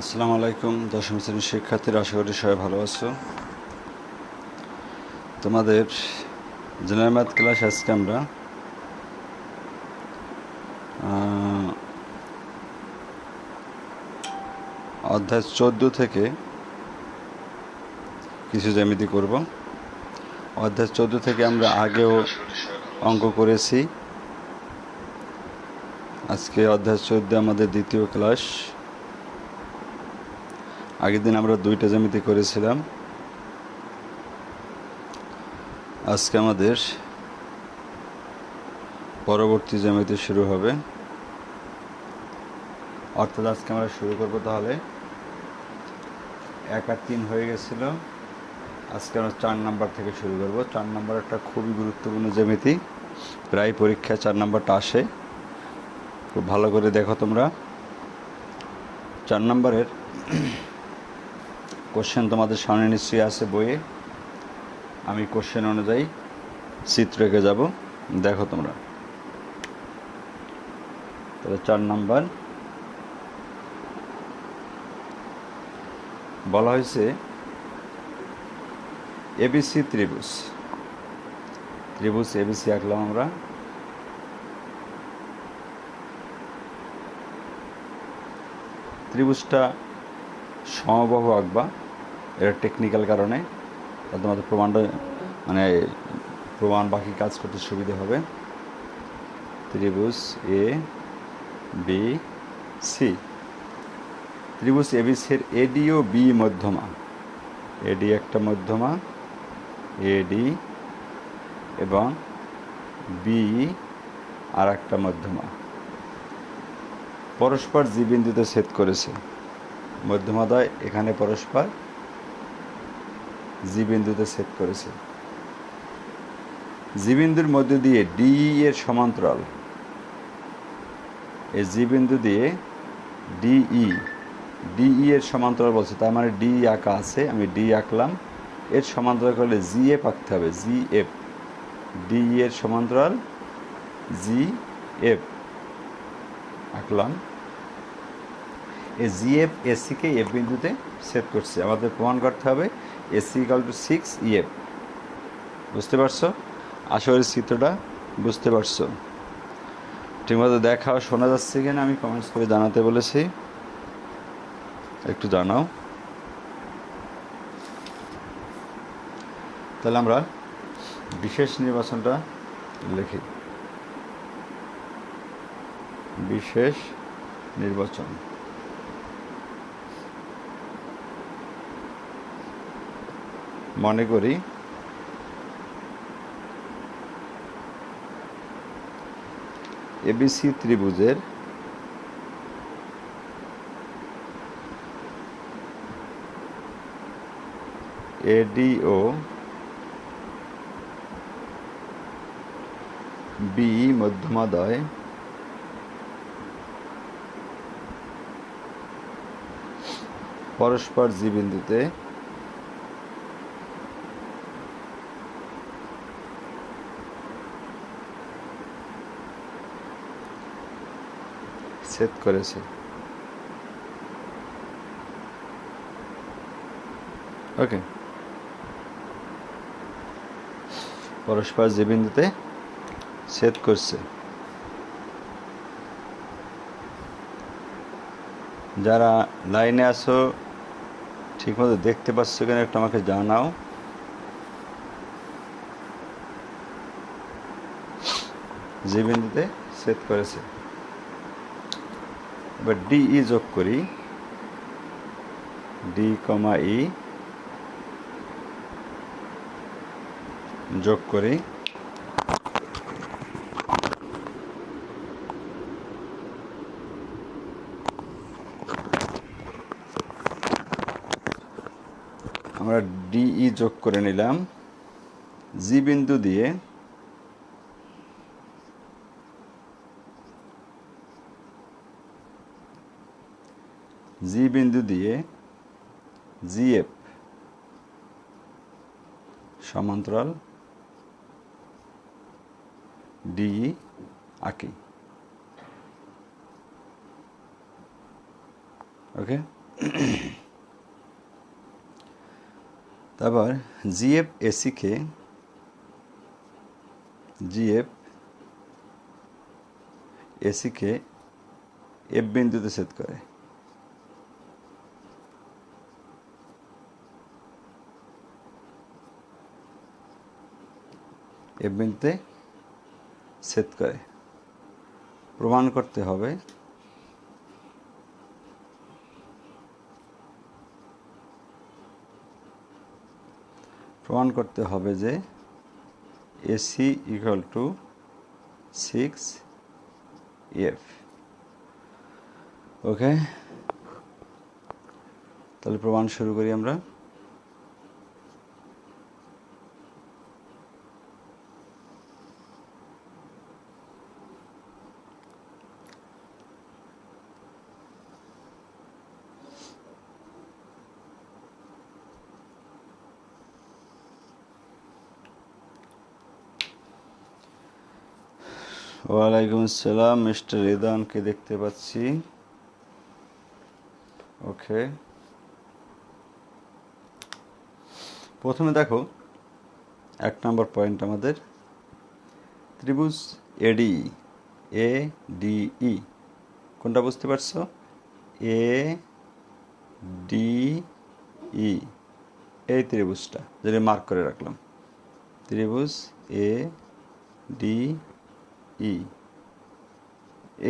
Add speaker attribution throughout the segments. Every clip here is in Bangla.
Speaker 1: আসসালামু আলাইকুম দশম শ্রেণীর শিক্ষার্থীরা, আশা করি সবাই ভালো আছো। তোমাদের জেনারেল ম্যাথ ক্লাস আজকে আমরা অধ্যায় 14 থেকে কিছু জ্যামিতি করব। অধ্যায় 14 থেকে আমরা আগেও অঙ্ক করেছি। আজকে অধ্যায় 14 আমাদের দ্বিতীয় ক্লাস। আগের দিন আমরা 2টা জ্যামিতি করেছিলাম। আজকে আমাদের পরবর্তী জ্যামিতি শুরু হবে, অর্থাৎ আজকে আমরা শুরু করব। তাহলে 1 আর 3 হয়ে গেছিল, আজকে আমরা 4 নাম্বার থেকে শুরু করব। 4 নাম্বার একটা খুবই গুরুত্বপূর্ণ জ্যামিতি, প্রায় পরীক্ষায় 4 নাম্বারটা আসে। খুব ভালো করে দেখো তোমরা। 4 নাম্বারের কোশ্চেন তোমাদের সামনে নিশ্চয়ই আছে বইয়ে। আমি কোশ্চেন অনুযায়ী চিত্র এঁকে যাব, দেখো তোমরা। তাহলে 4 নাম্বার বলা হয়েছে এবিসি ত্রিভুজ। ত্রিভুজ এবিসি আঁকলাম আমরা। ত্রিভুজটা সমবাহু আঁকবা, এটা টেকনিক্যাল কারণে, তোমাদের প্রমাণটা প্রমাণ বাকি কাজ করতে সুবিধা হবে। ত্রিভুজ এ বি সি, ত্রিভুজ এবিসির এডি ও বি মধ্যমা। এডি একটা মধ্যমা, এডি, এবং বি আর একটা মধ্যমা, পরস্পর জি বিন্দুতে ছেদ করেছে। মধ্যমাদ্বয় এখানে পরস্পর জি বিন্দুতে ছেদ করেছে। জি বিন্দুর মধ্য দিয়ে ডি এর সমান্তরাল, এই জি বিন্দু দিয়ে ডিই এর সমান্তরাল বলছে, তার মানে ডি আঁকা আছে, আমি ডি আঁকলাম। এর সমান্তরাল করলে জি এফ আঁকতে হবে, জি এফ, ডিই এর সমান্তরাল জি এফ আঁকলাম। এই জি এফ এসিকে এফ বিন্দুতে সেট করছে। আমাদের প্রমাণ করতে হবে এসি ইকাল টু 6 ইএফ। বুঝতে পারছো? আশা করি চিত্রটা বুঝতে পারছো। ঠিকমতো দেখা শোনা যাচ্ছে কিনা আমি কমেন্টস করে জানাতে বলেছি, একটু জানাও। তাহলে আমরা বিশেষ নির্বাচনটা লিখি। বিশেষ নির্বাচন, মনে করি এবিসি ত্রিভুজের এডি ও বি মধ্যমাদ্বয় পরস্পর জি বিন্দুতে ছেদ করেছে। ওকে, পরস্পর জি বিন্দুতে ছেদ করছে। যারা লাইনে আছো ঠিকমতো দেখতে পাচ্ছ কিনা একটু আমাকে জানাও। জি বিন্দুতে ছেদ করেছে। এবার ডিই যোগ করি, ডি কমা ই যোগ করি। আমরা ডিই যোগ করে নিলাম। জি বিন্দু দিয়ে জিএফ সমান্তরাল ডিই আঁকি। ওকে, তারপর জিএফ এসিকে এফ বিন্দুতে ছেদ করে। এফ বিন্দুতে ছেদ করে প্রমাণ করতে হবে যে এসি ইকুয়াল টু 6F। ওকে, তাহলে প্রমাণ শুরু করি আমরা। ওয়ালাইকুম আসসালাম, মিস্টার রেদানকে দেখতে পাচ্ছি। ওকে, প্রথমে দেখো 1 নম্বর পয়েন্ট আমাদের ত্রিভুজ ADE কোনটা বুঝতে পারছো? ADE এই ত্রিভুজটা যেটা মার্ক করে রাখলাম, ত্রিভুজ ADE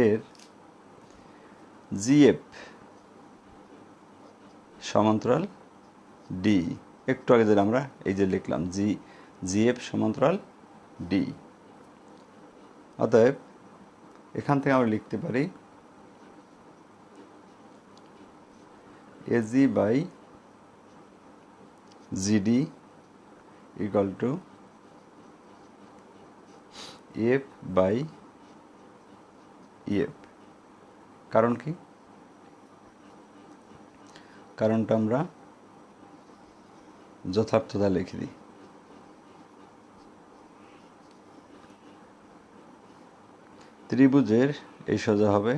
Speaker 1: এর জিএফ সমান্তরাল ডি। একটু আগে যেটা আমরা এই যে লিখলাম জিএফ সমান্তরাল ডি। অতএব এখান থেকে আমরা লিখতে পারি AG by GD equal to F by EF. কারণ কি? কারণটা আমরা যথার্থতা লিখে দিই। ত্রিভুজের এই সোজা হবে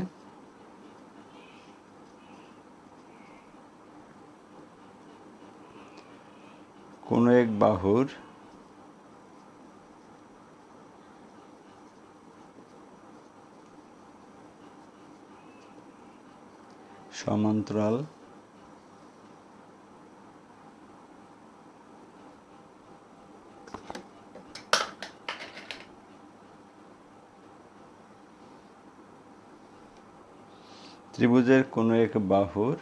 Speaker 1: কোনো এক বাহুর সমান্তরাল ত্রিভুজের কোনো এক বাহুর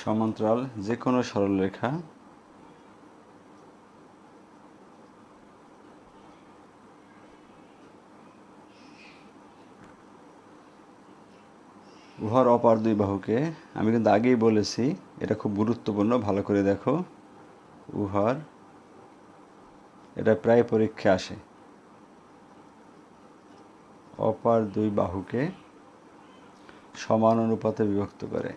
Speaker 1: সমান্তরাল যে কোনো সরলরেখা উহার অপার দুই বাহুকে, আমি কিন্তু আগেই বলেছি এটা খুব গুরুত্বপূর্ণ, ভালো করে দেখো। উহার, এটা প্রায় পরীক্ষায় আসে, অপার দুই বাহুকে সমান অনুপাতে বিভক্ত করে।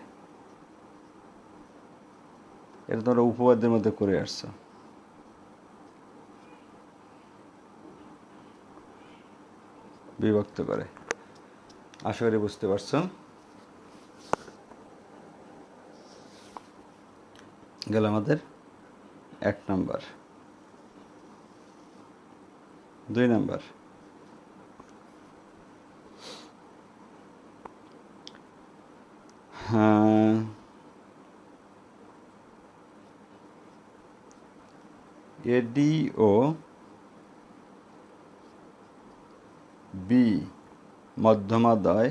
Speaker 1: এটা তোমরা উপপাদ্যের মধ্যে করে আসছো। বিভক্ত করে, আশা করি বুঝতে পারছো। গেল আমাদের 1 নাম্বার। 2 নাম্বার, হ্যাঁ, এডি ও বি মধ্যমাদয়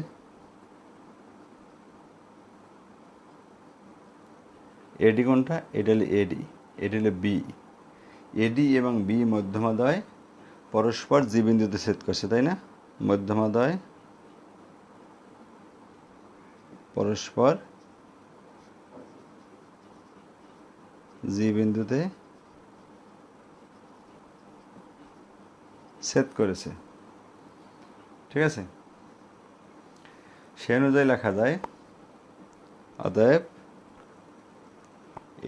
Speaker 1: এডি কোনটা? এটা হলো এডি, এটা হলো বি। এডি এবং বি মধ্যমাদয় পরস্পর জি বিন্দুতে ছেদ করছে, তাই না? মধ্যমাদয় পরস্পর জি বিন্দুতে ছেদ করেছে, ঠিক আছে? সে অনুযায়ী লেখা যায় অতএব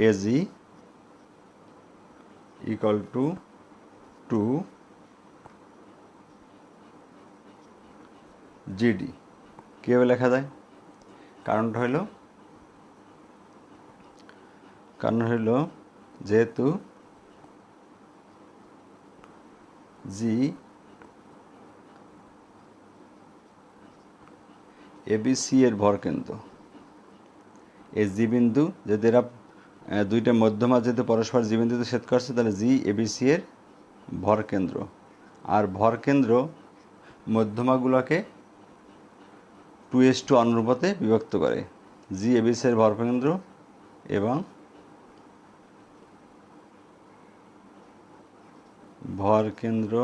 Speaker 1: এজি ইকুয়াল টু 2 জিডি কীভাবে লেখা যায়? কারণ হইল যেহেতু জি এবিসি এর ভরকেন্দ্র, এই জি বিন্দু যদি এরা দুইটা মধ্যমা যেহেতু পরস্পর জি বিন্দুতে ছেদ করছে, তাহলে জি এবিসি এর ভরকেন্দ্র। আর ভরকেন্দ্র মধ্যমাগুলোকে 2:1 অনুপাতে বিভক্ত করে। জি এবিসি এর ভরকেন্দ্র এবং ভরকেন্দ্র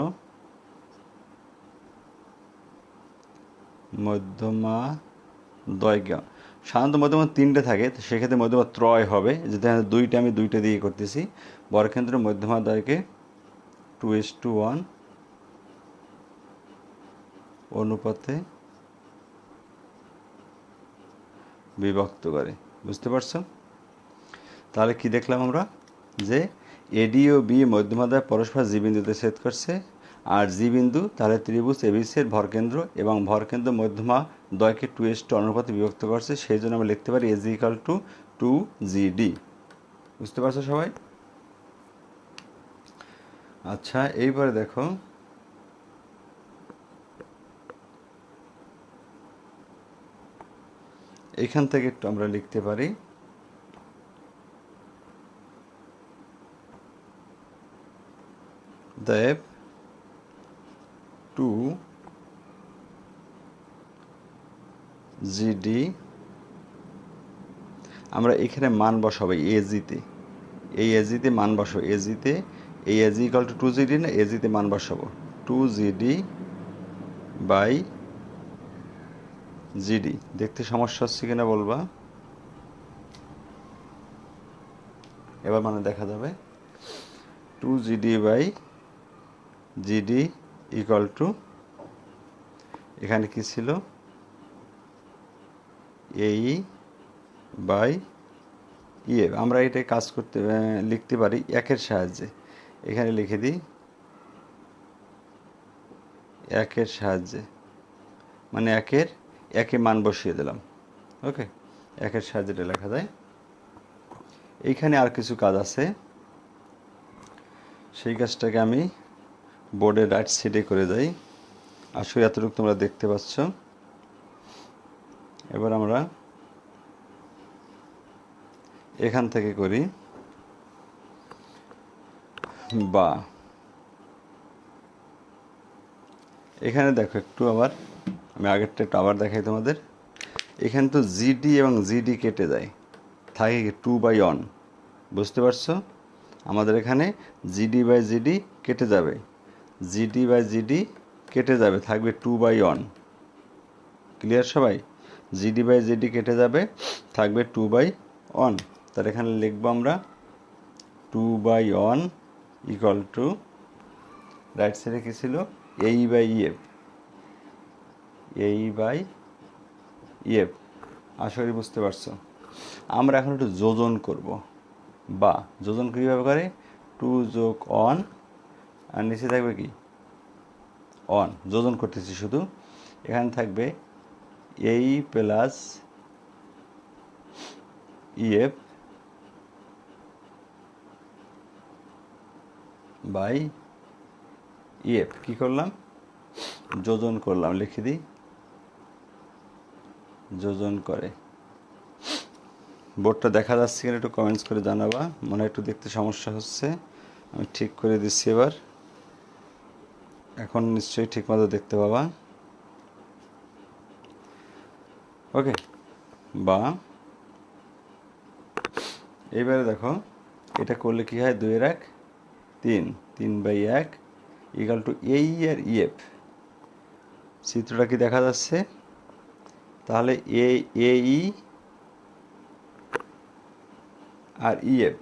Speaker 1: মধ্যমা দ্বয়কে, সাধারণত মধ্যমা 3টে থাকে, তো সেক্ষেত্রে মধ্যমা ত্রয় হবে, যেটা দুইটা আমি দুইটা দিয়ে করতেছি। ভরকেন্দ্র মধ্যমা দ্বয়কে 2:1 অনুপাতে বিভক্ত করে। বুঝতে পারছো? তাহলে কি দেখলাম আমরা? যে এডি ও বি মধ্যমাদ্বয় পরস্পর জি বিন্দুতে ছেদ করছে, আর জি বিন্দু তাহলে ত্রিভুজ এবিসি এর ভরকেন্দ্র এবং ভরকেন্দ্র মধ্যমা দ্বয়কে 2:1 অনুপাতে বিভক্ত করছে। সেই জন্য আমরা লিখতে পারি এজ ইকাল টু 2GD। বুঝতে পারছো সবাই? আচ্ছা, এইবারে দেখো এইখান থেকে একটু আমরা লিখতে পারি দেব 2GD। আমরা এখানে মান বসাবো এজিতে, এই এজিতে মান বসাবো, এজিতে এই এজি ইকাল টু 2GD না, এজিতে মান বসাবো 2GD বাই জিডি। দেখতে সমস্যা হচ্ছে কিনা বলবা? এবার মানে দেখা যাবে 2GD by GD equal to, এখানে কি ছিল, এই বাই ইয়ে। আমরা এটাই কাজ করতে লিখতে পারি একের সাহায্যে। এখানে লিখে দিই একের সাহায্যে, মানে একে মান বসিয়ে দিলাম। ওকে, একের সাহায্যে এটা লেখা যায়। এইখানে আর কিছু কাজ আছে, সেই কাজটাকে আমি বোর্ডের রাইট সাইডে করে যাই। আসলে এতটুকু তোমরা দেখতে পাচ্ছ। এবার আমরা এখান থেকে করি বা, এখানে দেখো একটু আবার আমি আগেরটা একটু আবার দেখাই তোমাদের। এখানে তো জিডি এবং জিডি কেটে যায়, থাকে কি 2/1। বুঝতে পারছো? আমাদের এখানে জিডি বাই জিডি কেটে যাবে, জিডি বাই জিডি কেটে যাবে, থাকবে 2/1। ক্লিয়ার সবাই? জিডি বাই জিডি কেটে যাবে, থাকবে 2/1। তাহলে এখানে লিখবো আমরা 2/1 ইকুয়াল টু, রাইট সাইডে কী ছিল, এই বাই ইএফ, এই বাই ইএফ। আশা করি বুঝতে পারছো। আমরা এখন একটু যোজন করব, বা যোজন কীভাবে করে, 2 যোগ 1 আর নিচে থাকবে কি 1, যোজন করতেছি শুধু। এখানে থাকবে এই প্লাস ইএফ বাই ইএফ। কী করলাম, যোজন করলাম, লিখে দিই যোজন করে। বোর্ডটা দেখা যাচ্ছে কিনা একটু কমেন্টস করে জানাবা, মনে একটু দেখতে সমস্যা হচ্ছে, আমি ঠিক করে দিচ্ছি। এবার এখন নিশ্চয়ই ঠিকমতো দেখতে পাবা। ওকে, বা এইবারে দেখো এটা করলে কি হয়, 2 এর 1 3, 3/1 ইকাল টু এই আর ইএফ। চিত্রটা কি দেখা যাচ্ছে? তাহলে এই আর ইএফ,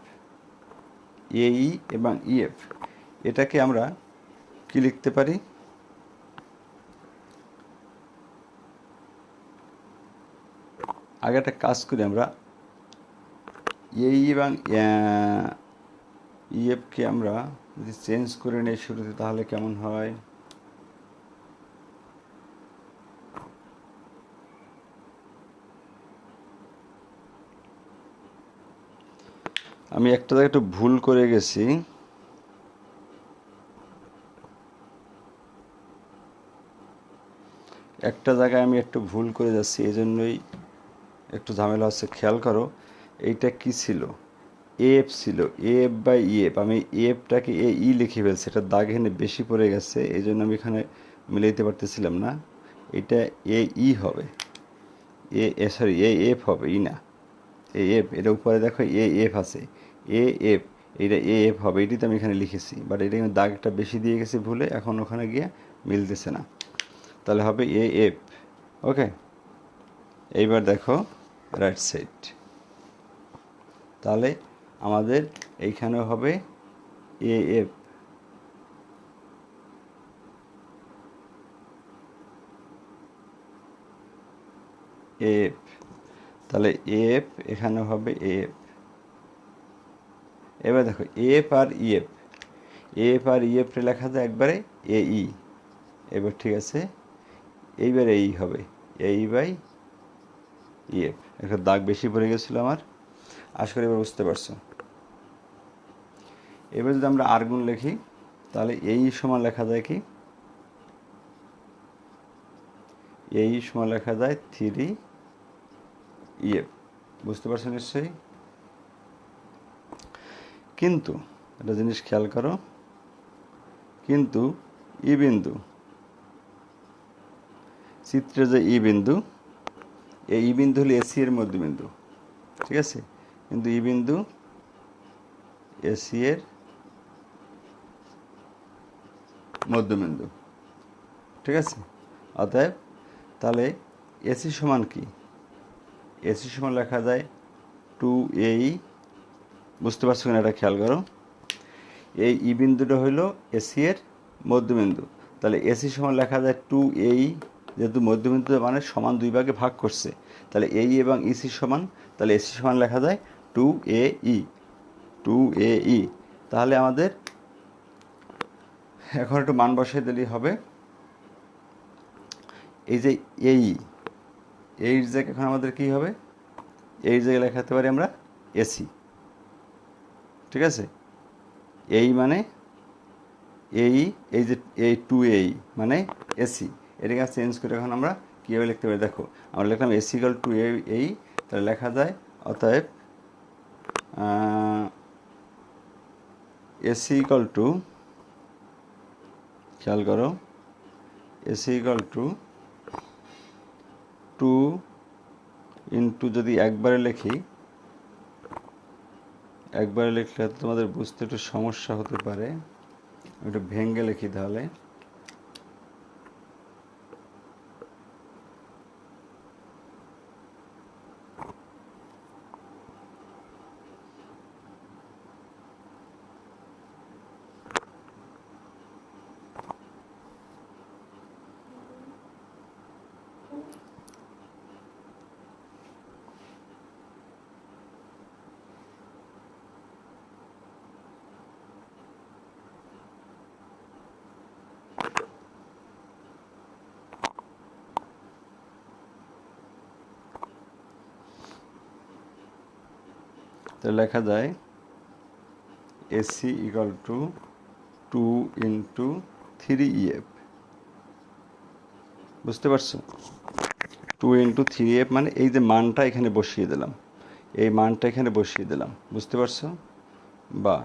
Speaker 1: এই এবং ইএফ, এটাকে আমরা কি লিখতে পারি, আগে একটা কাজ করি আমরা, এই এবং ইএফকে আমরা যদি চেঞ্জ করে নিই শুরুতে, তাহলে কেমন হয়, আমি একটা জায়গায় একটু ভুল করে গেছি। একটা জায়গায় আমি একটু ভুল করে যাচ্ছি, এই জন্যই একটু ঝামেলা হচ্ছে। খেয়াল করো, এইটা কি ছিল? এফ ছিল, এফ বাই ইএফ। আমি এফটাকে এ ই লিখে ফেলছি, এটা দাগ এখানে বেশি পড়ে গেছে, এই জন্য আমি এখানে মিলাইতে পারতেছিলাম না। এটা এ ই হবে, সরি এ এফ হবে, ই না, এ এফ। এটা উপরে দেখো এ এফ আছে, এ এফ, এটা এ এফ হবে, এটি তো আমি এখানে লিখেছি, বাট এটা কিন্তু দাগটা বেশি দিয়ে গেছি ভুলে, এখন ওখানে গিয়ে মিলতেছে না। তাহলে হবে এ এফ। ওকে, এইবার দেখো রাইট সাইড। তাহলে আমাদের এইখানে হবে এ এফ, এফ। তাহলে এফ এখানে হবে এফ। এবার দেখো F R EF, F R ইএফটা লেখা যায় একবারে এ ই। এবার ঠিক আছে, এইবার এই হবে এই বাই ইএফ। একটা দাগ বেশি পড়ে গেছিলো আমার, আশা করি এবার বুঝতে পারছো। এবার যদি আমরা আর গুণ লিখি, তাহলে এই সমান লেখা যায় কি? এই সমান লেখা যায় 3 ইএফ। বুঝতে পারছো নিশ্চয়ই? কিন্তু একটা জিনিস খেয়াল করো, কিন্তু ই বিন্দু, চিত্রে যে ই বিন্দু, এই ই বিন্দু হলো এসি এর মধ্যবিন্দু, ঠিক আছে? কিন্তু ই বিন্দু এসি এর মধ্যবিন্দু, ঠিক আছে? অতএব তাহলে এসি সমান কি? এসি সমান লেখা যায় 2AE। বুঝতে পারছো কিনা এটা খেয়াল করো। এই ই বিন্দুটা হইলো এসি এর মধ্যবিন্দু, তাহলে এসি সমান লেখা যায় 2AE। যেহেতু মধ্যবিন্দু মানে সমান দুই ভাগে ভাগ করছে, তাহলে এই এবং ইসি সমান, তাহলে এসি সমান লেখা যায় 2AE, 2AE। তাহলে আমাদের এখন একটু মান বসাই দিলেই হবে। এই যে এই জায়গায় এখন আমাদের কি হবে? এই জায়গায় লেখাতে পারি আমরা এসি, ঠিক আছে? এই মানে এই যে এই 2AE মানে এসি, এটাকে চেঞ্জ করে এখন আমরা কীভাবে লিখতে পারি দেখো। আমরা লিখলাম এসি ইকুয়াল টু এই, তাহলে লেখা যায় অতএব এসি ইকুয়াল টু, খেয়াল করো, এসি ইকুয়াল টু 2 ইন্টু, যদি একবারে লিখি, একবারে লিখলে তোমাদের বুঝতে একটু সমস্যা হতে পারে, একটু ভেঙে লিখি তাহলে। তো লেখা যায় AC equal to 2 into 3EF। বুঝতে পারছো? 2 ইন্টু 3EF মানে এই যে মানটা এখানে বসিয়ে দিলাম, এই মানটা এখানে বসিয়ে দিলাম। বুঝতে পারছো? বা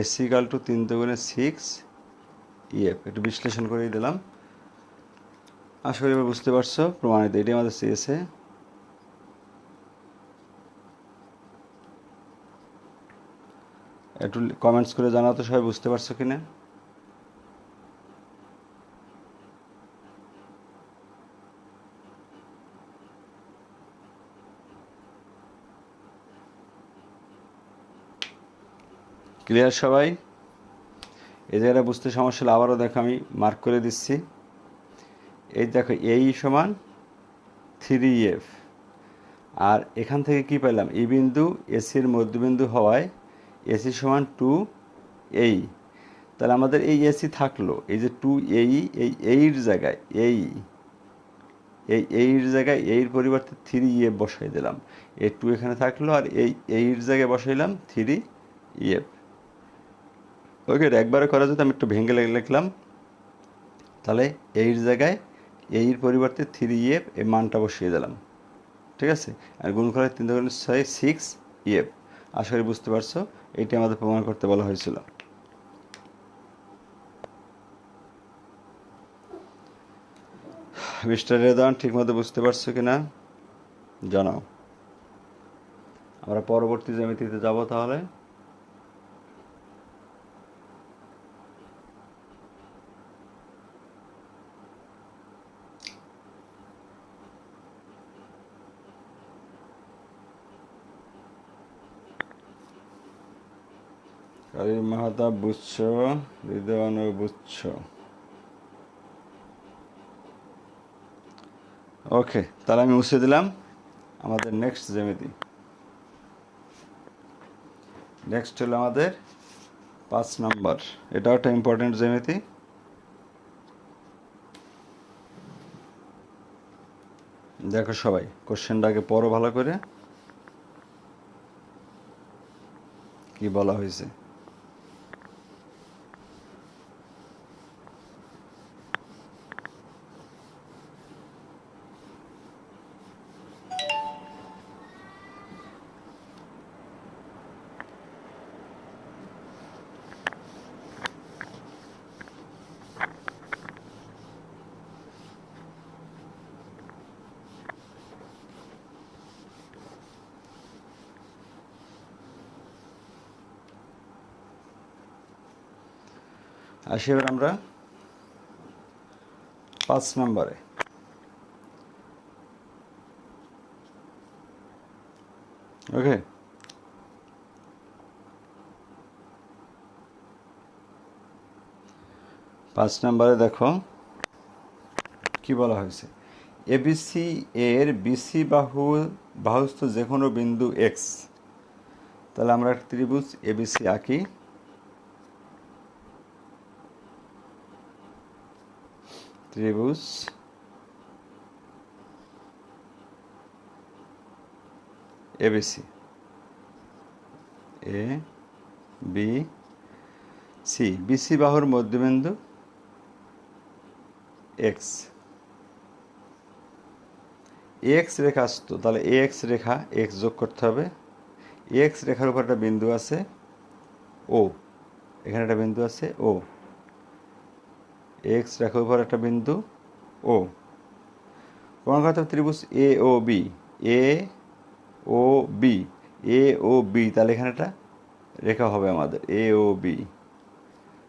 Speaker 1: এসি ইকুয়াল টু 3 দুগুণে 6EF, একটু বিশ্লেষণ করে দিলাম। আশা করি এবার বুঝতে পারছো, প্রমাণিত। এটাই আমাদের চেয়েছে। একটু কমেন্টস করে জানাও তো সবাই বুঝতে পারছো কিনা। ক্লিয়ার সবাই? এই জায়গাটা বুঝতে সমস্যা হলে আবারও দেখো আমি মার্ক করে দিচ্ছি। এই দেখো এই সমান 3EF, আর এখান থেকে কি পেলাম? ই বিন্দু এসির মধ্যবিন্দু হওয়ায় এসি সমান 2AE। তাহলে আমাদের এই এসি থাকলো, এই যে 2AE, এই এইর জায়গায় এই এইর জায়গায় এইর পরিবর্তে 3f বসাই দিলাম, এই 2 এখানে থাকলো, আর এই এইর জায়গায় বসাইলাম 3f। ওকে, একবারে করা যেত, আমি একটু ভেঙে লিখলাম। তাহলে এইর জায়গায় এইর পরিবর্তে 3f এই মানটা বসিয়ে দিলাম, ঠিক আছে। আর গুণ করে 3 × 6 6f। আশা করি বুঝতে পারছো, এইটা আমাদের প্রমাণ করতে বলা হয়েছিল। মিস্টার রেদান ঠিক মতো বুঝতে পারছো কিনা জানাও। আমরা পরবর্তী জ্যামিতিতে যাব তাহলে। কারিম মাহাতাব বুঝছো, হৃদয়ানু বুঝছো। ওকে, তাহলে আমি মুছে দিলাম। আমাদের নেক্সট জ্যামিতি, নেক্সট হলো আমাদের 5 নম্বর। এটাও একটা ইম্পর্টেন্ট জ্যামিতি। দেখো সবাই, কোশ্চেনটা আগে পড়ো ভালো করে, কি বলা হয়েছে। আসি এবার আমরা 5 নম্বরে। ওকে, 5 নম্বরে দেখো কি বলা হয়েছে। এবিসি এর বিসি বাহুস্থ যে কোনো বিন্দু এক্স। তাহলে আমরা একটা ত্রিভুজ এবিসি আঁকি। ত্রিভুজ ABC, A B C, BC বাহুর মধ্যবিন্দু এক্স। এক্স রেখা আসতো, তাহলে এক্স রেখা এক্স যোগ করতে হবে। এক্স রেখার উপর একটা বিন্দু আছে ও, এখানে একটা বিন্দু আছে ও। এক্স রেখার উপর একটা বিন্দু ও। প্রমাণ করতে হবে ত্রিভুজ A O B. A O B, A O B, তাহলে এখানে একটা রেখা হবে আমাদের এ ও বি।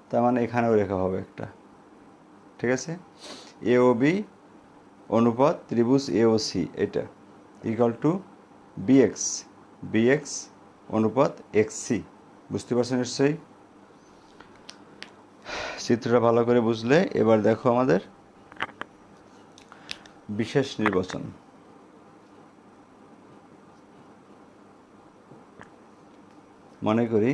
Speaker 1: তার মানে এখানেও রেখা হবে একটা, ঠিক আছে। এ ও বি অনুপাত ত্রিভুজ এ ও সি, এটা ইকুয়াল টু বিএক্স। বিএক্স অনুপাত এক্স সি। বুঝতে পারছো নিশ্চয়ই চিত্রটা ভালো করে বুঝলে। এবার দেখো আমাদের বিশেষ নির্বাচন। মনে করি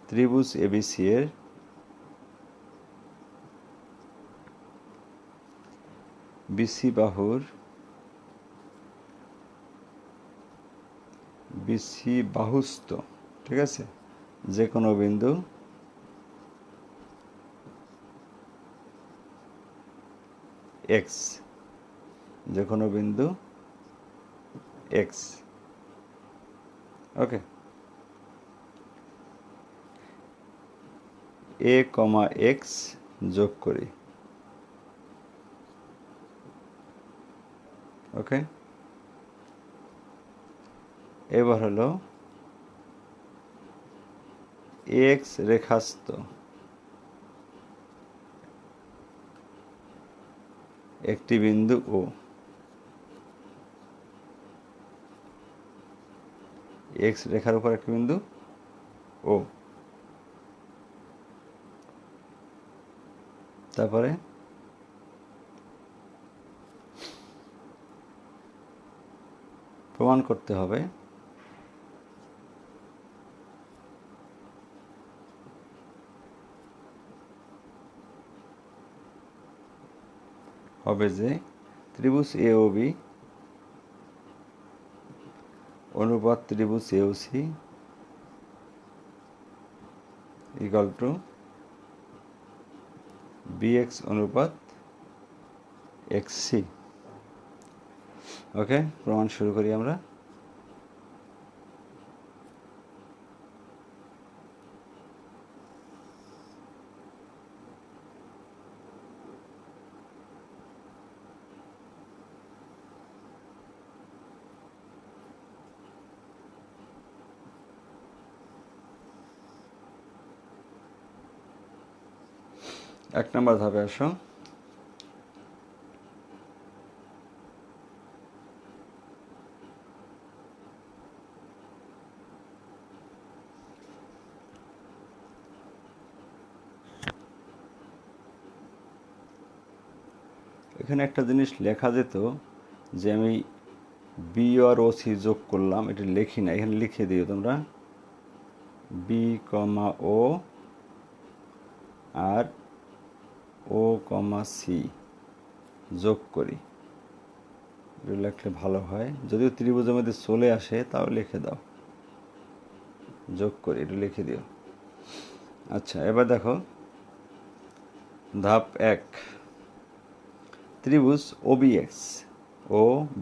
Speaker 1: ত্রিভুজ এবিসি এর বিসি বাহুর বিসি বাহুস্থ, ঠিক আছে, যে কোনো বিন্দু এক্স, যে কোনো বিন্দু এক্স। ওকে, এ কমা এক্স যোগ করি। ওকে, এবার হলো এক্স রেখাস্থ একটি বিন্দু ও। এক্স রেখার উপর একটি বিন্দু ও। তারপরে প্রমাণ করতে হবে হবে যে ত্রিভুজ এ ও বি অনুপাত ত্রিভুজ A O C equal to bx অনুপাত এক্স সি। ওকে, প্রমাণ শুরু করি আমরা। এক নম্বর ধাপে আসো। এখানে একটা জিনিস লেখা যেত যে আমি বি আর ও সি যোগ করলাম, এটা লিখি না, এখানে লিখে দিও তোমরা বি কমা ও আর ও কমা সি যোগ করি, এটা লিখলে ভালো হয়। যদিও ত্রিভুজের মধ্যে চলে আসে তাও লিখে দাও, যোগ করি, এটা লিখে দিও। আচ্ছা, এবার দেখো ধাপ 1, ত্রিভুজ ও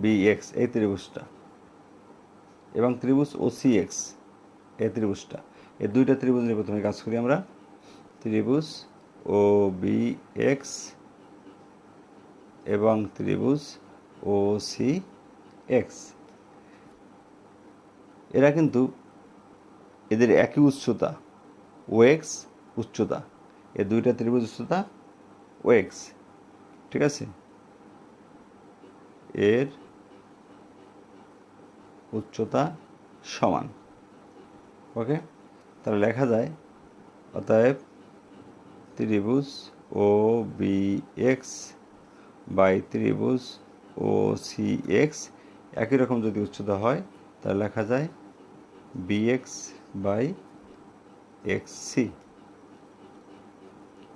Speaker 1: বি এক্স এই ত্রিভুজটা এবং ত্রিভুজ ও সি এক্স এই ত্রিভুজটা, এই দুইটা ত্রিভুজ নিয়ে প্রথমে কাজ করি আমরা। ত্রিভুজ ও বি এক্স এবং ত্রিভুজ ও সি এক্স, এরা কিন্তু এদের একই উচ্চতা ও এক্স উচ্চতা, এ দুইটা ত্রিভুজ উচ্চতা ও এক্স, ঠিক আছে, এর উচ্চতা সমান। ওকে, তাহলে লেখা যায় অতএব ত্রিভুজ ও বি এক্স বাই ত্রিভুজ ও সি এক্স একই রকম যদি উচ্চতা হয় তাহলে লেখা যায় বিএক্স বাই এক্স সি।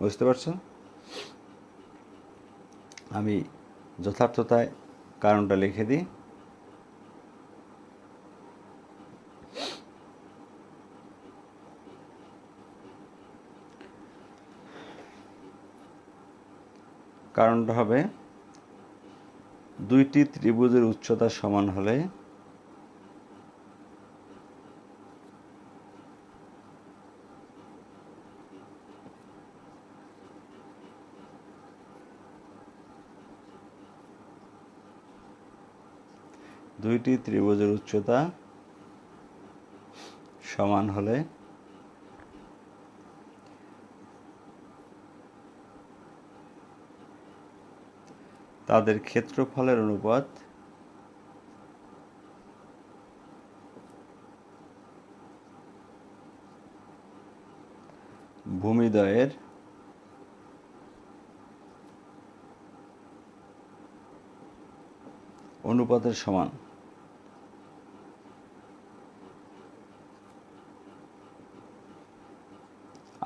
Speaker 1: বুঝতে পারছো? আমি যথার্থতায় কারণটা লিখে দিই। কারণটা হবে দুইটি ত্রিভুজের উচ্চতা সমান হলে দুইটি ত্রিভুজের উচ্চতা সমান হলে তাদের ক্ষেত্রফলের অনুপাত ভূমিদ্বয়ের অনুপাতের সমান।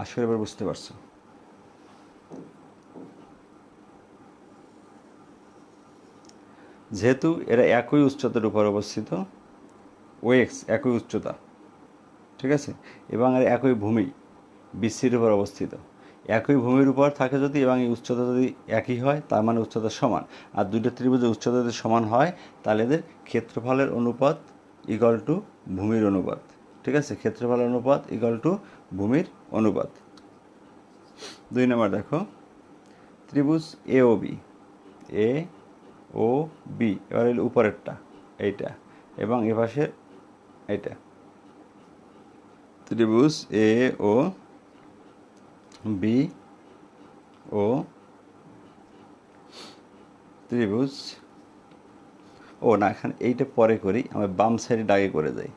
Speaker 1: আসলে এবার বুঝতে পারছো? যেহেতু এরা একই উচ্চতার উপর অবস্থিত, ও এক্স একই উচ্চতা, ঠিক আছে, এবং এর একই ভূমি বিসির উপর অবস্থিত, একই ভূমির উপর থাকে যদি এবং এই উচ্চতা যদি একই হয় তার মানে উচ্চতা সমান। আর দুইটা ত্রিভুজের উচ্চতা যদি সমান হয় তাহলে এদের ক্ষেত্রফলের অনুপাত ইকুয়াল টু ভূমির অনুপাত, ঠিক আছে, ক্ষেত্রফলের অনুপাত ইকুয়াল টু ভূমির অনুপাত। 2 নম্বর দেখো ত্রিভুজ A O B, A O B, এবার উপরেরটা এইটা এবং এ পাশের এইটা, ত্রিভুজ এ ও বি ও ত্রিভুজ ও না, এখানে এইটা পরে করি, আমরা বাম সাইডে আগে করে যাই।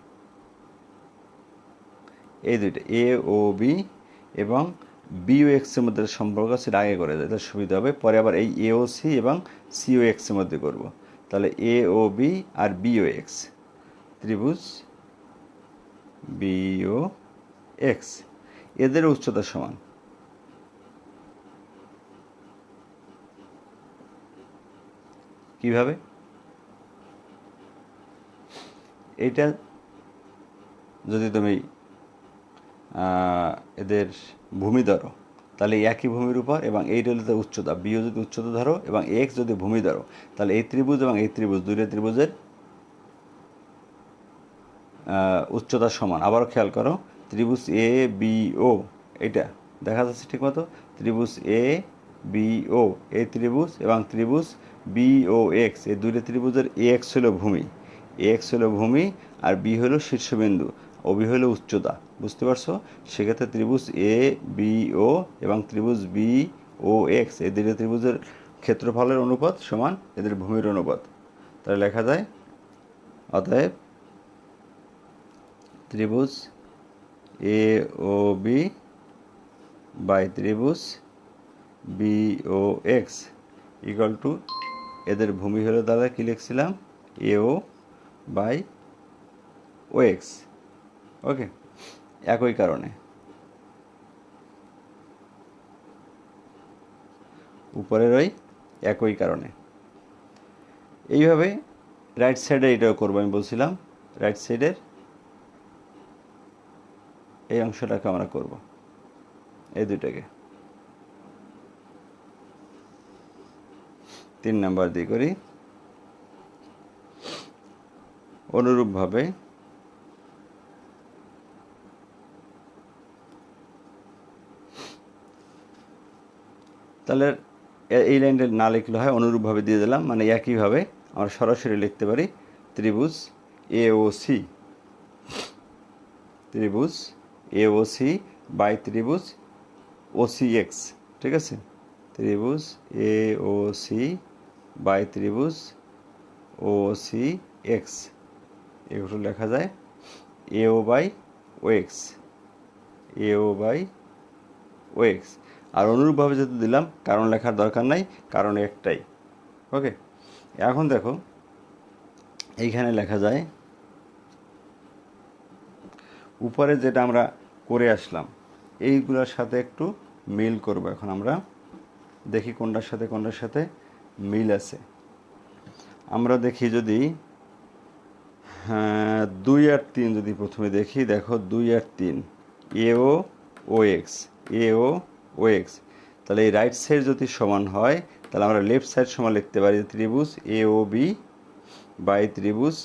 Speaker 1: এই দুইটা এ ও বি এবং বি ও এক্সের মধ্যে সম্পর্ক সেটা আগে করে যায়, তাহলে সুবিধা হবে। পরে আবার এই এ ও সি এবং সি ও এক্সের মধ্যে করব। তাহলে এ ও বি আর বি ও এক্স, ত্রিভুজ বি ও এক্স, এদের উচ্চতা সমান। কিভাবে? এইটা যদি তুমি এদের ভূমি ধরো, তাহলে একই ভূমির উপর, এবং এইটা হলো উচ্চতা, বিও যদি উচ্চতা ধরো এবং এক্স যদি ভূমি ধরো, তাহলে এই ত্রিভুজ এবং এই ত্রিভুজ, দুইটা ত্রিভুজের উচ্চতা সমান। আবারও খেয়াল করো, ত্রিভুজ এ বি ও, এটা দেখা যাচ্ছে ঠিক মতো, ত্রিভুজ এ বি ও, এই ত্রিভুজ এবং ত্রিভুজ বি ও এক্স, এই দুইটা ত্রিভুজের এ এক্স হলো ভূমি, এ এক্স হলো ভূমি, আর বি হলো শীর্ষবিন্দু, ও বি হলো উচ্চতা। বুঝতে পারছো? সেক্ষেত্রে ত্রিভুজ এ বি ও এবং ত্রিভুজ বি ও এক্স, এই দুইটা ত্রিভুজের ক্ষেত্রফলের অনুপাত সমান এদের ভূমির অনুপাত। তাহলে লেখা যায়, অতএব ত্রিভুজ এ ও বি বাই ত্রিভুজ B O X equal to, এদের ভূমি হলো দাদা কী লিখছিলাম, এ ও বাই ও এক্স। ওকে, একই কারণে উপরের ওই একই কারণে এইভাবে রাইট সাইডে এটাও করবো। আমি বলছিলাম রাইট সাইডের এই অংশটাকে আমরা করব, এই দুইটাকে 3 নাম্বার দিয়ে করি। অনুরূপভাবে তাহলে এই লাইনটা না লিখলে হয়, অনুরূপভাবে দিয়ে দিলাম, মানে একইভাবে আমরা সরাসরি লিখতে পারি ত্রিভুজ এ ও সি, ত্রিভুজ এ ও সি বাই ত্রিভুজ ও সি এক্স। ঠিক আছে, ত্রিভুজ এ ও সি বাই ত্রিভুজ ও সি এক্স, এগুলো লেখা যায় A O by O X, A O by O X. আর অনুরূপভাবে যেহেতু দিলাম, কারণ লেখার দরকার নাই, কারণ একটাই। ওকে, এখন দেখো এইখানে লেখা যায়, উপরে যেটা আমরা করে আসলাম এইগুলোর সাথে একটু মিল করব। এখন আমরা দেখি কোনটার সাথে মিল আছে। আমরা দেখি যদি 2 আর 3 যদি প্রথমে দেখি, দেখো 2 আর 3 এ ও এক্স, এ ও এক্স, তাহলে এই রাইট সাইড যদি সমান হয়, তাহলে আমরা লেফট সাইড সমান লিখতে পারি ত্রিভুজ এ ও বি বাই ত্রিভুজ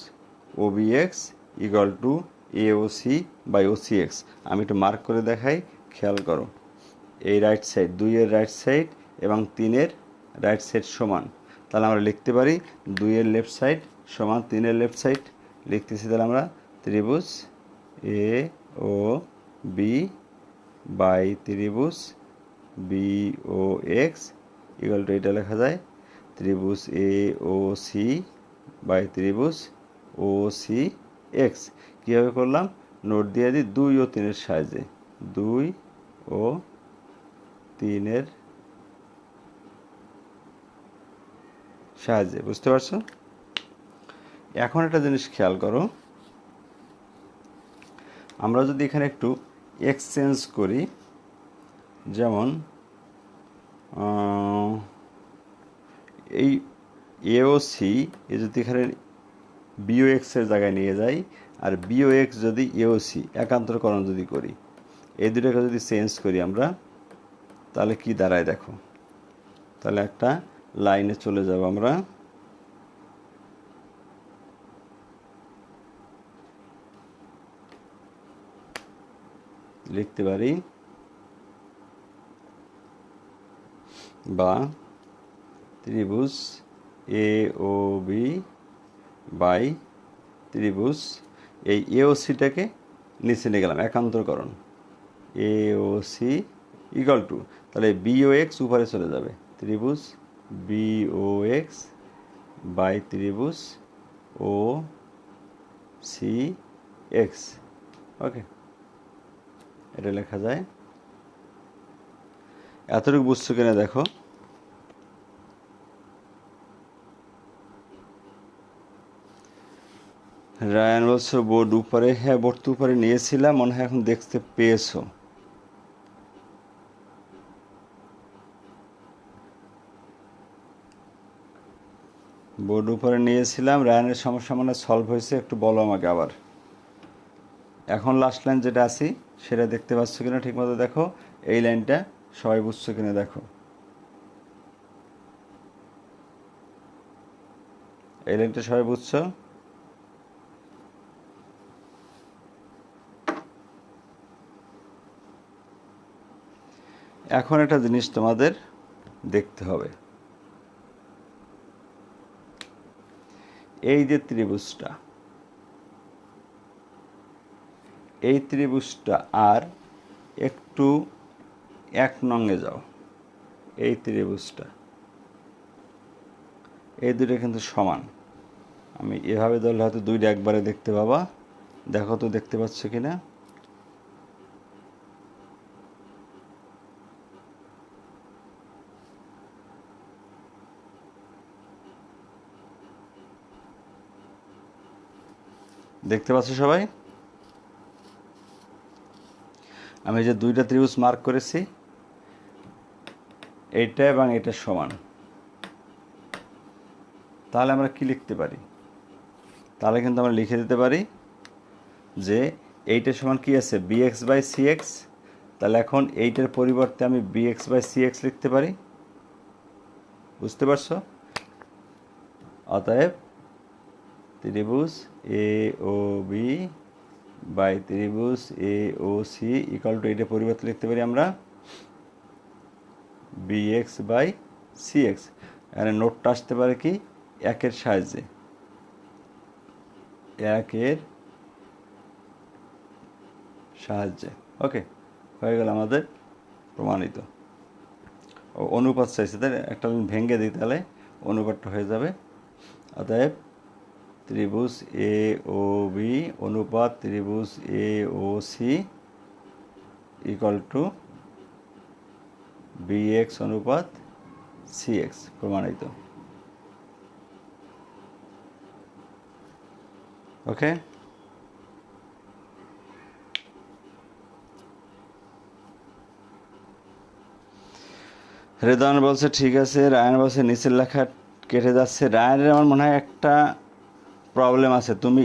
Speaker 1: O B X equal to A O C by O C X. আমি একটু মার্ক করে দেখাই, খেয়াল করো, এই রাইট সাইড 2 এর রাইট সাইড এবং 3 এর রাইট সাইড সমান, তাহলে আমরা লিখতে পারি 2 এর লেফট সাইড সমান 3 এর লেফট সাইড। লিখতেছি তাহলে আমরা ত্রিভুজ এ ও বি বাই ত্রিভুজ B O X equal to, এটা লেখা যায় ত্রিভুজ এ ও সি বাই ত্রিভুজ ও সি এক্স। কীভাবে করলাম, নোট দিয়ে দিই 2 ও 3 এর সাহায্যে, 2 ও 3 এর সাহায্যে। বুঝতে পারছো? এখন একটা জিনিস খেয়াল করো, আমরা যদি এখানে একটু এক্সচেঞ্জ করি, যেমন এই এ ও সি এ যদি এখানে বিও এক্সের জায়গায় নিয়ে যাই, আর বিও এক্স যদি এ ও সি একান্তরকরণ যদি করি, এই দুটোকে যদি চেঞ্জ করি আমরা, তাহলে কি দাঁড়ায় দেখো, তাহলে একটা লাইনে চলে যাব আমরা, লিখতে পারি বা ত্রিভুজ এ ও বি বাই ত্রিভুজ, এই এ ও সিটাকে নিচে নিয়ে গেলাম একান্তরকরণ, এ ও সি ইকুয়াল টু, তাহলে বি ও এক্স উপরে চলে যাবে, ত্রিভুজ বি ও এক্স বাই ত্রিভুজ ও সি এক্স। ওকে, এটা লেখা যায়। এতটুকু বুঝছো কিনা দেখো। রায়ান বলছো বোর্ড উপরে, হ্যাঁ বোর্ড তো উপরে নিয়েছিলাম, মনে হয় এখন দেখতে পেয়েছো। বোর্ড উপরে নিয়েছিলাম, রায়ানের সমস্যা মানে সলভ হয়েছে, একটু বলো আমাকে আবার। এখন লাস্ট লাইন যেটা আছি সেটা দেখতে পাচ্ছ কিনা ঠিকমতো দেখো, এই লাইনটা সবাই বুঝছো কিনা দেখো, এই লাইনটা সবাই বুঝছো? এখন একটা জিনিস তোমাদের দেখতে হবে, এই যে ত্রিভুজটা, এই ত্রিভুজটা আর একটু 1 নঙে যাও, এই ত্রিভুজটা, এই দুটো কিন্তু সমান। আমি এভাবে ধরলে হয়তো দুইটা একবারে দেখতে পাবা, দেখো তো দেখতে পাচ্ছ কিনা। দেখতে পাচ্ছ সবাই? আমি যে দুইটা ত্রিভুজ মার্ক করেছি, এইটা এবং এটা সমান, তাহলে আমরা কি লিখতে পারি? তাহলে কিন্তু আমরা লিখে দিতে পারি যে এইটা সমান কি আছে, bx বাই cx। তাহলে এখন এইটার পরিবর্তে আমি bx বাই cx লিখতে পারি, বুঝতে পারছো? অতএব ত্রিভুজ এ ও বি বাই ত্রিভুজ A O C equal to এইটার পরিবর্তে লিখতে পারি আমরা bx বাই cx। এখানে নোটটা আসতে পারে কি, 1-এর সাহায্যে, 1-এর সাহায্যে। ওকে, হয়ে গেল আমাদের প্রমাণিত। ও অনুপাত চাইছে, তাই একটা আমি ভেঙে দিই, তাহলে অনুপাতটা হয়ে যাবে। অতএব ত্রিভুজ এ ও বি অনুপাত ত্রিভুজ A O C equal to bx অনুপাত cx, প্রমাণিত। ওকে, রেদান বলছে ঠিক আছে, রায়ান বলছে নিচের লেখা কেটে যাচ্ছে। রায়ানের আমার মনে হয় একটা প্রবলেম আছে, তুমি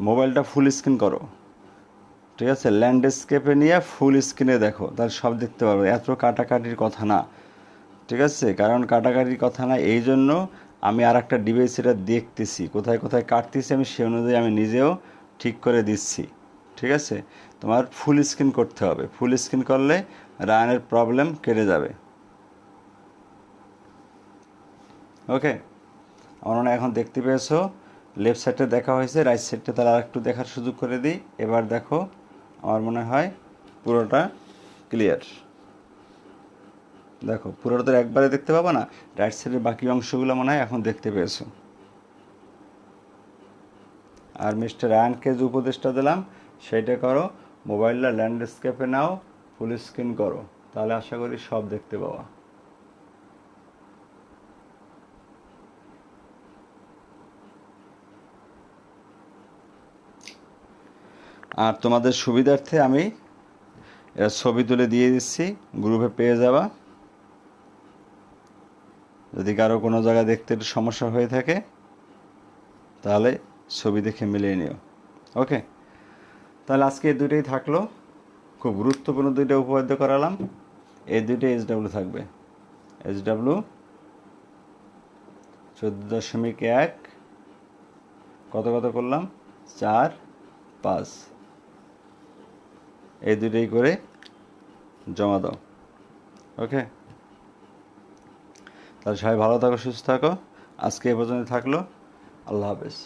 Speaker 1: মোবাইলটা ফুল স্ক্রিন করো, ঠিক আছে? ল্যান্ডস্কেপে নিয়ে ফুল স্ক্রিনে দেখো, তাহলে সব দেখতে পারবে, এত কাটাকাটির কথা না, ঠিক আছে? কারণ কাটাকাটির কথা না, এই জন্য আমি আর একটা ডিভাইস এটা দেখতেছি, কোথায় কোথায় কাটতেছি আমি সে অনুযায়ী আমি নিজেও ঠিক করে দিচ্ছি, ঠিক আছে? তোমার ফুল স্ক্রিন করতে হবে, ফুল স্ক্রিন করলে রায়ানের প্রবলেম কেটে যাবে। ওকে, আমার মনে হয় এখন দেখতে পেয়েছো, লেফট সাইডটা দেখা হয়েছে, রাইট সাইডটা তাহলে আর একটু দেখার সুযোগ করে দিই। এবার দেখো, আমার মনে হয় পুরোটা ক্লিয়ার। দেখো পুরোটা তো একবারে দেখতে পাবো না, রাইট সাইডের বাকি অংশগুলো মনে হয় এখন দেখতে পেয়েছো। আর মিস্টার রায়ানকে যে উপদেশটা দিলাম সেইটা করো, মোবাইলটা ল্যান্ডস্কেপে নাও, ফুল স্ক্রিন করো, তাহলে আশা করি সব দেখতে পাওয়া। আর তোমাদের সুবিধার্থে আমি এর ছবি তুলে দিয়ে দিচ্ছি, গ্রুপে পেয়ে যাবা, যদি কারো কোনো জায়গায় দেখতে একটু সমস্যা হয়ে থাকে তাহলে ছবি দেখে মিলিয়ে নিও। ওকে, তাহলে আজকে এই দুটোই থাকলো, খুব গুরুত্বপূর্ণ দুইটা উপপাদ্য করালাম। এই দুইটাই SW থাকবে, SW 14.1 কত কত করলাম, 4, 5, এই দুটোই করে জমা দাও। ওকে, তাহলে সবাই ভালো থাকো, সুস্থ থাকো, আজকে এ পর্যন্ত থাকলো, আল্লাহ হাফেজ।